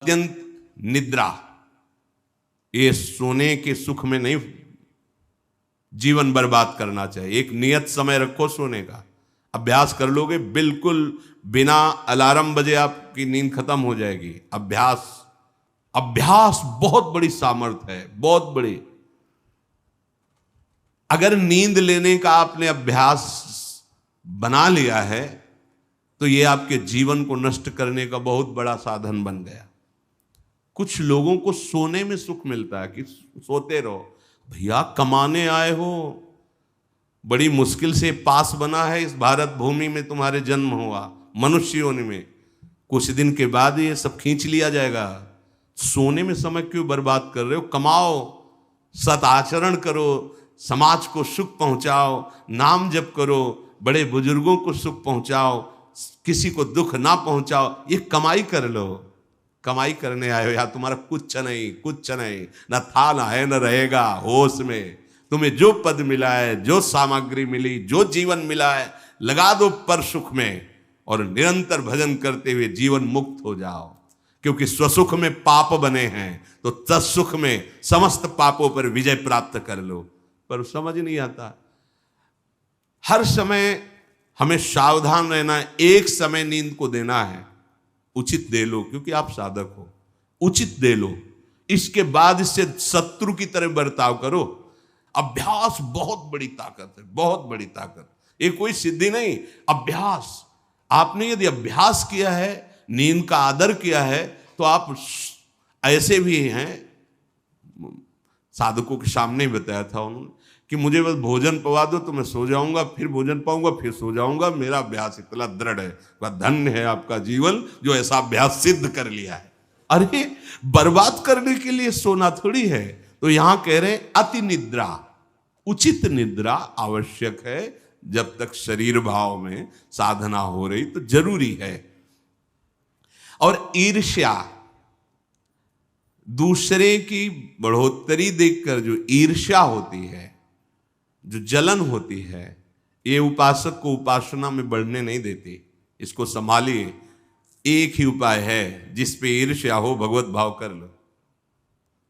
अत्यंत निद्रा, ये सोने के सुख में नहीं जीवन बर्बाद करना चाहिए। एक नियत समय रखो सोने का, अभ्यास कर लोगे बिल्कुल बिना अलार्म बजे आपकी नींद खत्म हो जाएगी। अभ्यास अभ्यास बहुत बड़ी सामर्थ्य है, बहुत बड़ी। अगर नींद लेने का आपने अभ्यास बना लिया है तो ये आपके जीवन को नष्ट करने का बहुत बड़ा साधन बन गया। कुछ लोगों को सोने में सुख मिलता है कि सोते रहो। भैया कमाने आए हो, बड़ी मुश्किल से पास बना है इस भारत भूमि में तुम्हारे जन्म हुआ, मनुष्य होने में कुछ दिन के बाद ये सब खींच लिया जाएगा। सोने में समय क्यों बर्बाद कर रहे हो? कमाओ, सत आचरण करो, समाज को सुख पहुंचाओ, नाम जप करो, बड़े बुजुर्गों को सुख पहुंचाओ, किसी को दुख ना पहुंचाओ। ये कमाई कर लो। कमाई करने आए हो या तुम्हारा कुछ नहीं, कुछ नहीं, न था न है न रहेगा। होश में तुम्हें जो पद मिला है, जो सामग्री मिली, जो जीवन मिला है, लगा दो पर सुख में और निरंतर भजन करते हुए जीवन मुक्त हो जाओ। क्योंकि स्वसुख में पाप बने हैं तो तत्सुख में समस्त पापों पर विजय प्राप्त कर लो। पर समझ नहीं आता। हर समय हमें सावधान रहना है। एक समय नींद को देना है, उचित दे लो, क्योंकि आप साधक हो, उचित दे लो। इसके बाद इससे शत्रु की तरह बर्ताव करो। अभ्यास बहुत बड़ी ताकत है, बहुत बड़ी ताकत। ये कोई सिद्धि नहीं, अभ्यास। आपने यदि अभ्यास किया है, नींद का आदर किया है, तो आप ऐसे भी हैं। साधकों के सामने ही बताया था उन्होंने कि मुझे बस भोजन पवा दो तो मैं सो जाऊंगा, फिर भोजन पाऊंगा, फिर सो जाऊंगा। मेरा अभ्यास इतना दृढ़ है। वह धन्य है आपका जीवन जो ऐसा अभ्यास सिद्ध कर लिया है। अरे बर्बाद करने के लिए सोना थोड़ी है। तो यहां कह रहे हैं अति निद्रा, उचित निद्रा आवश्यक है। जब तक शरीर भाव में साधना हो रही तो जरूरी है। और ईर्ष्या, दूसरे की बढ़ोतरी देखकर जो ईर्ष्या होती है, जो जलन होती है, ये उपासक को उपासना में बढ़ने नहीं देती। इसको संभालिए। एक ही उपाय है, जिस पे ईर्ष्या हो भगवत भाव कर लो।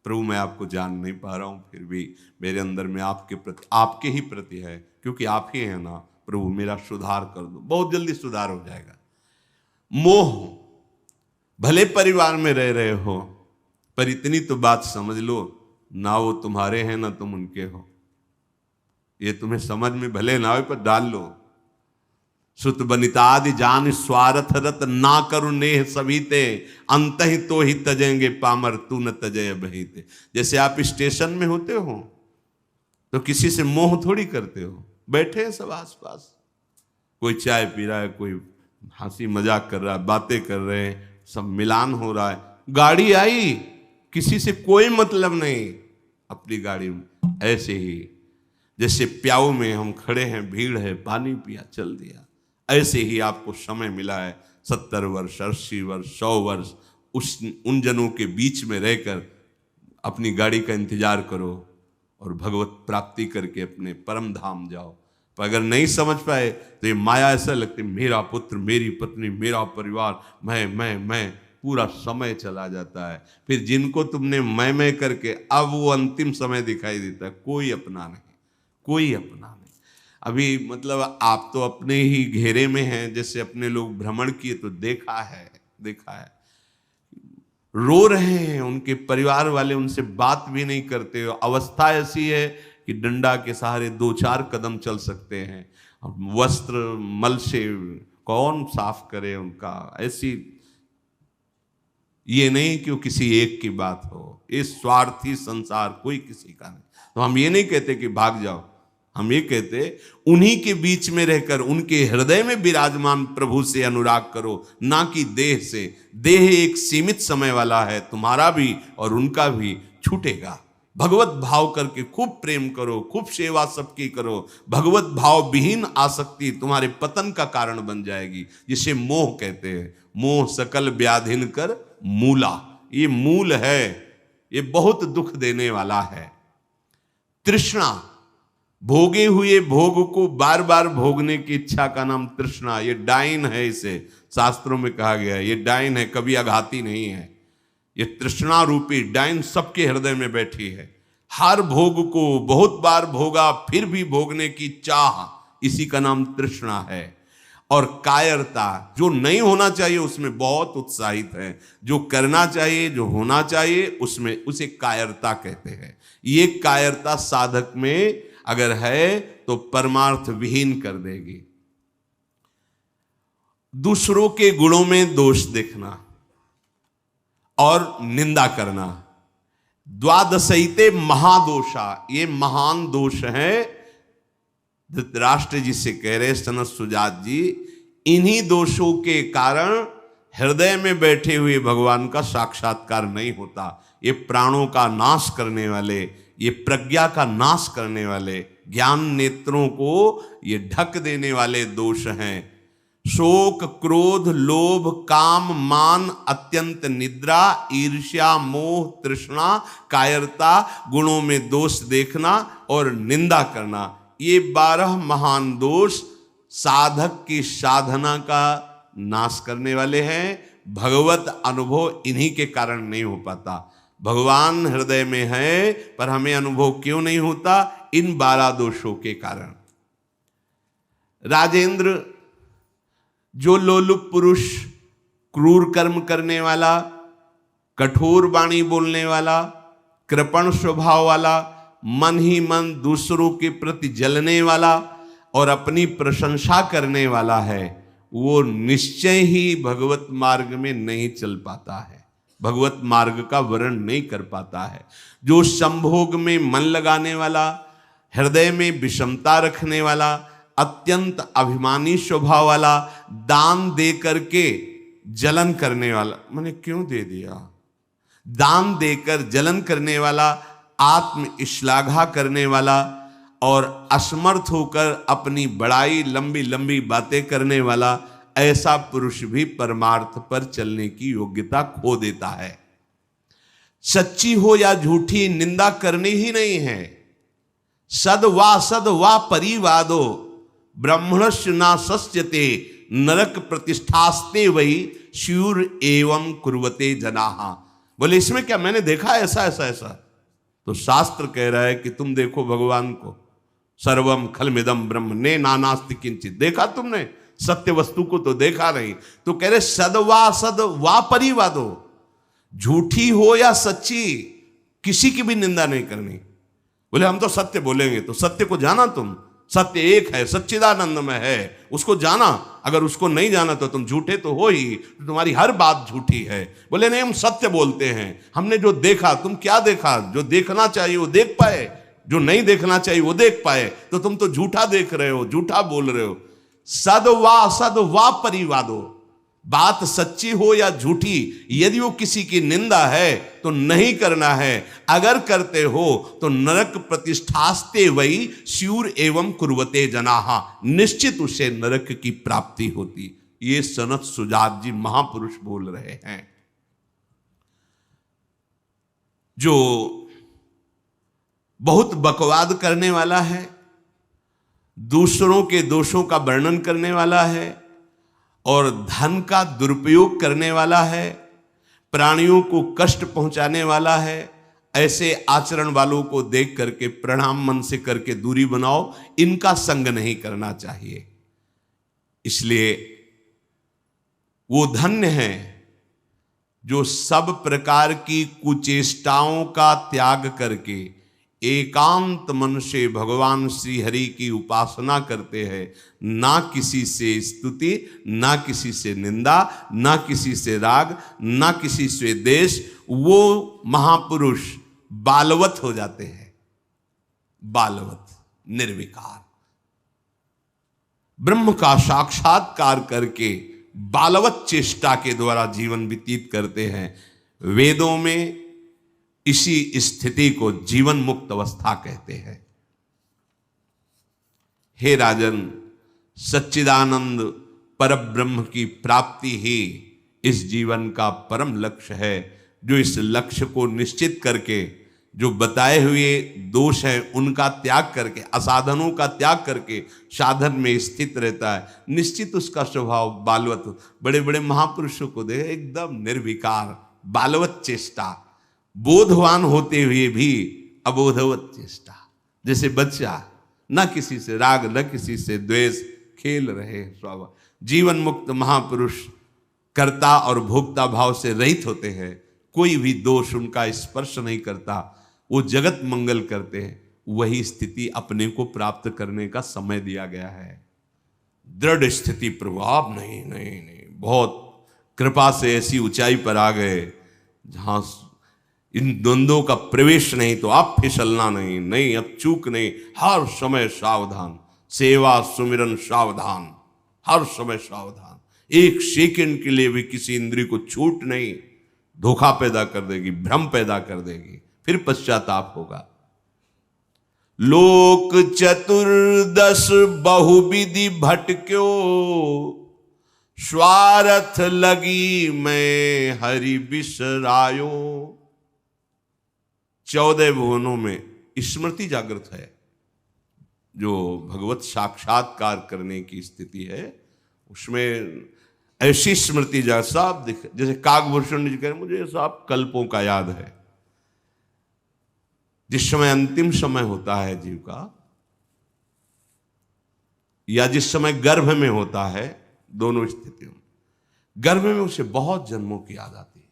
प्रभु मैं आपको जान नहीं पा रहा हूं, फिर भी मेरे अंदर में आपके प्रति, आपके ही प्रति है, क्योंकि आप ही हैं ना। प्रभु मेरा सुधार कर दो, बहुत जल्दी सुधार हो जाएगा। मोह, भले परिवार में रह रहे हो, पर इतनी तो बात समझ लो, ना वो तुम्हारे हैं ना तुम उनके हो। ये तुम्हें समझ में भले ना हो, पर डाल लो। सुत बनितादि जान स्वार्थ रत, ना करू नेह सभी ते, अंत ही तो ही तजेंगे पामर, तू न तजय बहीते। जैसे आप स्टेशन में होते हो तो किसी से मोह थोड़ी करते हो। बैठे हैं सब आसपास, कोई चाय पी रहा है, कोई हंसी मजाक कर रहा है, बातें कर रहे हैं, सब मिलान हो रहा है। गाड़ी आई, किसी से कोई मतलब नहीं, अपनी गाड़ी में। ऐसे ही जैसे प्याऊ में हम खड़े हैं, भीड़ है, पानी पिया, चल दिया। ऐसे ही आपको समय मिला है 70 वर्ष, 80 वर्ष, 100 वर्ष, उन जनों के बीच में रहकर अपनी गाड़ी का इंतजार करो और भगवत प्राप्ति करके अपने परम धाम जाओ। पर अगर नहीं समझ पाए तो ये माया ऐसा लगती, मेरा पुत्र, मेरी पत्नी, मेरा परिवार, मैं, पूरा समय चला जाता है। फिर जिनको तुमने मैं करके अब वो अंतिम समय दिखाई देता है, कोई अपना नहीं, कोई अपना नहीं। अभी मतलब आप तो अपने ही घेरे में हैं, जैसे अपने लोग भ्रमण किए तो देखा है। रो रहे हैं, उनके परिवार वाले उनसे बात भी नहीं करते। अवस्था ऐसी है कि डंडा के सहारे 2-4 कदम चल सकते हैं। वस्त्र मल से कौन साफ करे उनका। ऐसी, ये नहीं कि वो किसी एक की बात हो, ये स्वार्थी संसार कोई किसी का नहीं। तो हम ये नहीं कहते कि भाग जाओ, हम ये कहते उन्हीं के बीच में रहकर उनके हृदय में विराजमान प्रभु से अनुराग करो, ना कि देह से। देह एक सीमित समय वाला है, तुम्हारा भी और उनका भी छूटेगा। भगवत भाव करके खूब प्रेम करो, खूब सेवा सबकी करो। भगवत भाव विहीन आसक्ति तुम्हारे पतन का कारण बन जाएगी, जिसे मोह कहते हैं। मोह सकल व्याधिन कर मूला, ये मूल है, ये बहुत दुख देने वाला है। तृष्णा, भोगे हुए भोग को बार बार भोगने की इच्छा का नाम तृष्णा। ये डाइन है, इसे शास्त्रों में कहा गया है, ये डाइन है, कभी आघाती नहीं है। ये तृष्णा रूपी डाइन सबके हृदय में बैठी है। हर भोग को बहुत बार भोगा फिर भी भोगने की चाह, इसी का नाम तृष्णा है। और कायरता, जो नहीं होना चाहिए उसमें बहुत उत्साहित है, जो करना चाहिए, जो होना चाहिए उसमें, उसे कायरता कहते हैं। ये कायरता साधक में अगर है तो परमार्थ विहीन कर देगी। दूसरों के गुणों में दोष देखना और निंदा करना, द्वादशैते महादोषा, ये महान दोष है। धृतराष्ट्र जी से कह रहे सनत सुजात जी, इन्हीं दोषों के कारण हृदय में बैठे हुए भगवान का साक्षात्कार नहीं होता। ये प्राणों का नाश करने वाले, ये प्रज्ञा का नाश करने वाले, ज्ञान नेत्रों को ये ढक देने वाले दोष हैं। शोक, क्रोध, लोभ, काम, मान, अत्यंत निद्रा, ईर्ष्या, मोह, तृष्णा, कायरता, गुणों में दोष देखना और निंदा करना, ये 12 महान दोष साधक की साधना का नाश करने वाले हैं। भगवत अनुभव इन्हीं के कारण नहीं हो पाता। भगवान हृदय में है पर हमें अनुभव क्यों नहीं होता? इन 12 दोषों के कारण। राजेंद्र, जो लोलुप पुरुष, क्रूर कर्म करने वाला, कठोर वाणी बोलने वाला, कृपण स्वभाव वाला, मन ही मन दूसरों के प्रति जलने वाला और अपनी प्रशंसा करने वाला है, वो निश्चय ही भगवत मार्ग में नहीं चल पाता है, भगवत मार्ग का वर्ण नहीं कर पाता है। जो संभोग में मन लगाने वाला, हृदय में विषमता रखने वाला, अत्यंत अभिमानी स्वभाव वाला, दान दे करके जलन करने वाला, मैंने क्यों दे दिया, दान देकर जलन करने वाला, आत्म श्लाघा करने वाला और असमर्थ होकर अपनी बड़ाई, लंबी लंबी बातें करने वाला, ऐसा पुरुष भी परमार्थ पर चलने की योग्यता खो देता है। सच्ची हो या झूठी, निंदा करनी ही नहीं है। सद वा परिवादो ब्रह्मणस्य ना सस्यते नरक प्रतिष्ठास्ते वही शूर एवं कुर्वते जनाहा। बोले इसमें क्या, मैंने देखा ऐसा ऐसा ऐसा, तो शास्त्र कह रहा है कि तुम देखो भगवान को, सर्वम खलमिदम ब्रह्म ने नानास्ति किंचित, देखा तुमने? सत्य वस्तु को तो देखा नहीं। तो कह रहे सद वा परिवादो, झूठी हो या सच्ची, किसी की भी निंदा नहीं करनी। बोले हम तो सत्य बोलेंगे, तो सत्य को जाना तुम, सत्य एक है, सच्चिदानंद में है, उसको जाना। अगर उसको नहीं जाना तो तुम झूठे तो हो ही, तुम्हारी हर बात झूठी है। बोले नहीं, हम सत्य बोलते हैं, हमने जो देखा। तुम क्या देखा? जो देखना चाहिए वो देख पाए, जो नहीं देखना चाहिए वो देख पाए, तो तुम तो झूठा देख रहे हो, झूठा बोल रहे हो। सद वा परिवादो, बात सच्ची हो या झूठी, यदि वो किसी की निंदा है तो नहीं करना है। अगर करते हो तो नरक प्रतिष्ठास्ते वही स्यूर एवं कुर्वते जनाहा, निश्चित उसे नरक की प्राप्ति होती। ये सनत सुजात जी महापुरुष बोल रहे हैं। जो बहुत बकवाद करने वाला है, दूसरों के दोषों का वर्णन करने वाला है और धन का दुरुपयोग करने वाला है, प्राणियों को कष्ट पहुंचाने वाला है, ऐसे आचरण वालों को देख करके प्रणाम मन से करके दूरी बनाओ। इनका संग नहीं करना चाहिए। इसलिए वो धन्य है जो सब प्रकार की कुचेष्टाओं का त्याग करके एकांत मन से भगवान श्री हरि की उपासना करते हैं। ना किसी से स्तुति, ना किसी से निंदा, ना किसी से राग, ना किसी से द्वेष। वो महापुरुष बालवत हो जाते हैं, बालवत, निर्विकार, ब्रह्म का साक्षात्कार करके बालवत चेष्टा के द्वारा जीवन व्यतीत करते हैं। वेदों में इसी स्थिति को जीवन मुक्त अवस्था कहते हैं। हे राजन, सच्चिदानंद परब्रह्म की प्राप्ति ही इस जीवन का परम लक्ष्य है। जो इस लक्ष्य को निश्चित करके जो बताए हुए दोष हैं उनका त्याग करके, असाधनों का त्याग करके साधन में स्थित रहता है, निश्चित उसका स्वभाव बालवत। बड़े बड़े महापुरुषों को देखे एकदम निर्विकार, बालवत चेष्टा, बोधवान होते हुए भी अबोधवत चेष्टा। जैसे बच्चा न किसी से राग न किसी से द्वेष, खेल रहे स्वभाव। जीवन मुक्त महापुरुष कर्ता और भोक्ता भाव से रहित होते हैं, कोई भी दोष उनका स्पर्श नहीं करता, वो जगत मंगल करते हैं। वही स्थिति अपने को प्राप्त करने का समय दिया गया है। दृढ़ स्थिति प्रभु आप नहीं नहीं नहीं, बहुत कृपा से ऐसी ऊंचाई पर आ गए जहां इन द्वंद्वों का प्रवेश नहीं, तो आप फिसलना नहीं, नहीं अब चूक नहीं, हर समय सावधान, सेवा सुमिरन सावधान, हर समय सावधान। एक सेकंड के लिए भी किसी इंद्रिय को छूट नहीं, धोखा पैदा कर देगी, भ्रम पैदा कर देगी, फिर पश्चाताप होगा। लोक चतुर्दश बहुविधि भटक्यो, स्वार्थ लगी मैं हरि बिसरायो। 14 भुवनों में स्मृति जागृत है, जो भगवत साक्षात्कार करने की स्थिति है, उसमें ऐसी स्मृति साहब दिख, जैसे काकभूषण जी कह रहे मुझे साहब कल्पों का याद है। जिस समय अंतिम समय होता है जीव का, या जिस समय गर्भ में होता है, दोनों स्थितियों में, गर्भ में उसे बहुत जन्मों की याद आती है,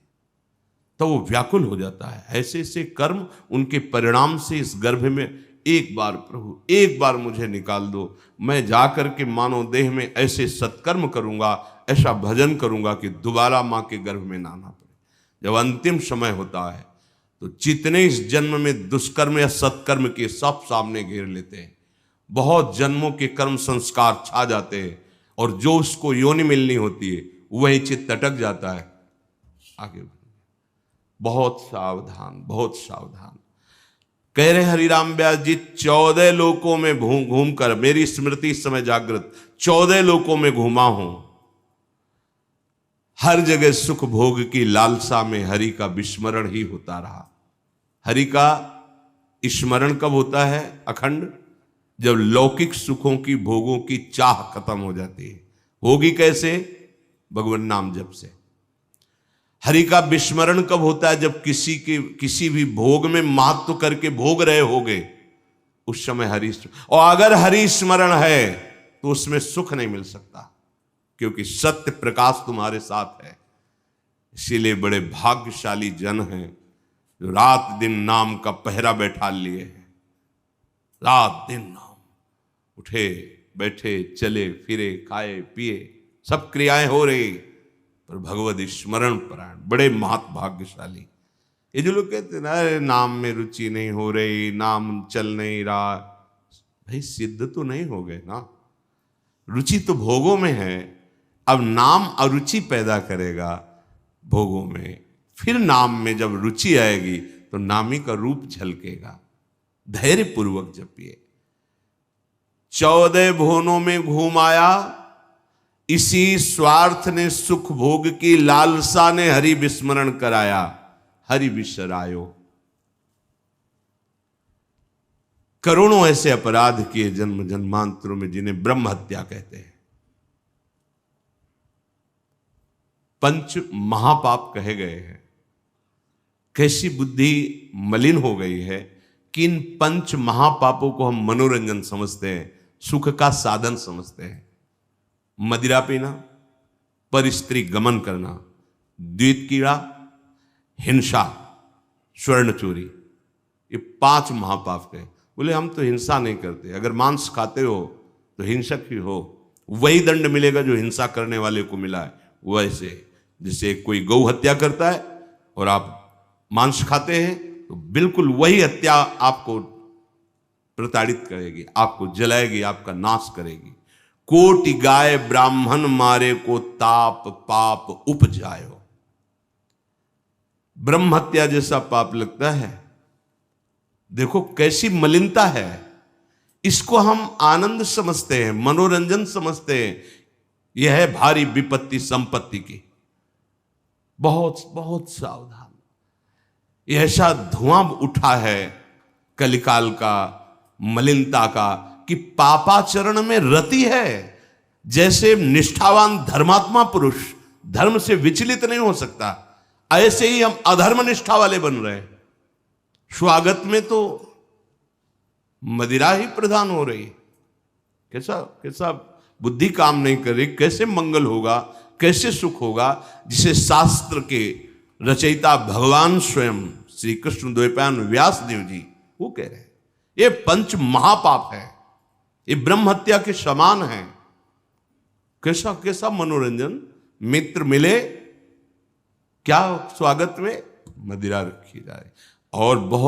तो वो व्याकुल हो जाता है। ऐसे ऐसे कर्म उनके परिणाम से इस गर्भ में एक बार प्रभु एक बार मुझे निकाल दो, मैं जाकर के मानव देह में ऐसे सत्कर्म करूंगा, ऐसा भजन करूंगा कि दोबारा मां के गर्भ में ना आना पड़े। जब अंतिम समय होता है तो जितने इस जन्म में दुष्कर्म या सत्कर्म के सब सामने घेर लेते हैं, बहुत जन्मों के कर्म संस्कार छा जाते हैं, और जो उसको योनि मिलनी होती है वही चित्त अटक जाता है। आगे बहुत सावधान, बहुत सावधान। कह रहे हरिराम व्यास जी, 14 लोकों में घूम कर, मेरी स्मृति इस समय जागृत, 14 लोकों में घूमा हूं, हर जगह सुख भोग की लालसा में हरि का विस्मरण ही होता रहा। हरि का स्मरण कब होता है अखंड? जब लौकिक सुखों की भोगों की चाह खत्म हो जाती है। होगी कैसे? भगवान नाम जप से। हरि का विस्मरण कब होता है? जब किसी भी भोग में महत्व करके भोग रहे होगे, उस समय हरि, और अगर हरि स्मरण है तो उसमें सुख नहीं मिल सकता, क्योंकि सत्य प्रकाश तुम्हारे साथ है। इसीलिए बड़े भाग्यशाली जन हैं जो रात दिन नाम का पहरा बैठा लिए हैं। रात दिन नाम, उठे बैठे चले फिरे खाए पिए सब क्रियाएं हो रही, पर भगवत स्मरण परायण, बड़े महत भाग्यशाली। ये जो लोग कहते हैं ना, अरे नाम में रुचि नहीं हो रही, नाम चल नहीं रहा, भाई सिद्ध तो नहीं हो गए ना। रुचि तो भोगों में है, अब नाम अरुचि पैदा करेगा भोगों में, फिर नाम में जब रुचि आएगी तो नामी का रूप झलकेगा। धैर्य पूर्वक जपिए। 14 भुवनों में घूम आया, इसी स्वार्थ ने सुख भोग की लालसा ने हरि विस्मरण कराया, हरि बिसरायो। करोड़ों ऐसे अपराध किए जन्म जन्मांतरों में, जिन्हें ब्रह्म हत्या कहते हैं, पंच महापाप कहे गए हैं। कैसी बुद्धि मलिन हो गई है कि इन पंच महापापों को हम मनोरंजन समझते हैं, सुख का साधन समझते हैं। मदिरा पीना, पर स्त्री गमन करना, द्वित कीड़ा, हिंसा, स्वर्ण चोरी, ये 5 महापाप कहे। बोले हम तो हिंसा नहीं करते, अगर मांस खाते हो तो हिंसक ही हो, वही दंड मिलेगा जो हिंसा करने वाले को मिला है। वैसे जैसे कोई गौ हत्या करता है और आप मांस खाते हैं, तो बिल्कुल वही हत्या आपको प्रताड़ित करेगी, आपको जलाएगी, आपका नाश करेगी। कोटि गाय ब्राह्मण मारे को ताप पाप उपजायो। ब्रह्म हत्या जैसा पाप लगता है। देखो कैसी मलिनता है। इसको हम आनंद समझते हैं, मनोरंजन समझते हैं। यह है भारी विपत्ति संपत्ति की। बहुत बहुत सावधान। यह ऐसा धुआं उठा है कलिकाल का, मलिनता का, कि पापाचरण में रति है। जैसे निष्ठावान धर्मात्मा पुरुष धर्म से विचलित नहीं हो सकता, ऐसे ही हम अधर्म निष्ठा वाले बन रहे हैं। स्वागत में तो मदिरा ही प्रधान हो रही। कैसा कैसा बुद्धि काम नहीं कर रही। कैसे मंगल होगा, कैसे सुख होगा, जिसे शास्त्र के रचयिता भगवान स्वयं श्री कृष्ण द्वैपायन व्यास देव जी वो कह रहे हैं ये पंच महापाप है, ये ब्रह्म हत्या के समान है। कैसा कैसा मनोरंजन। मित्र मिले, क्या स्वागत में मदिरा रखी जाए और बहुत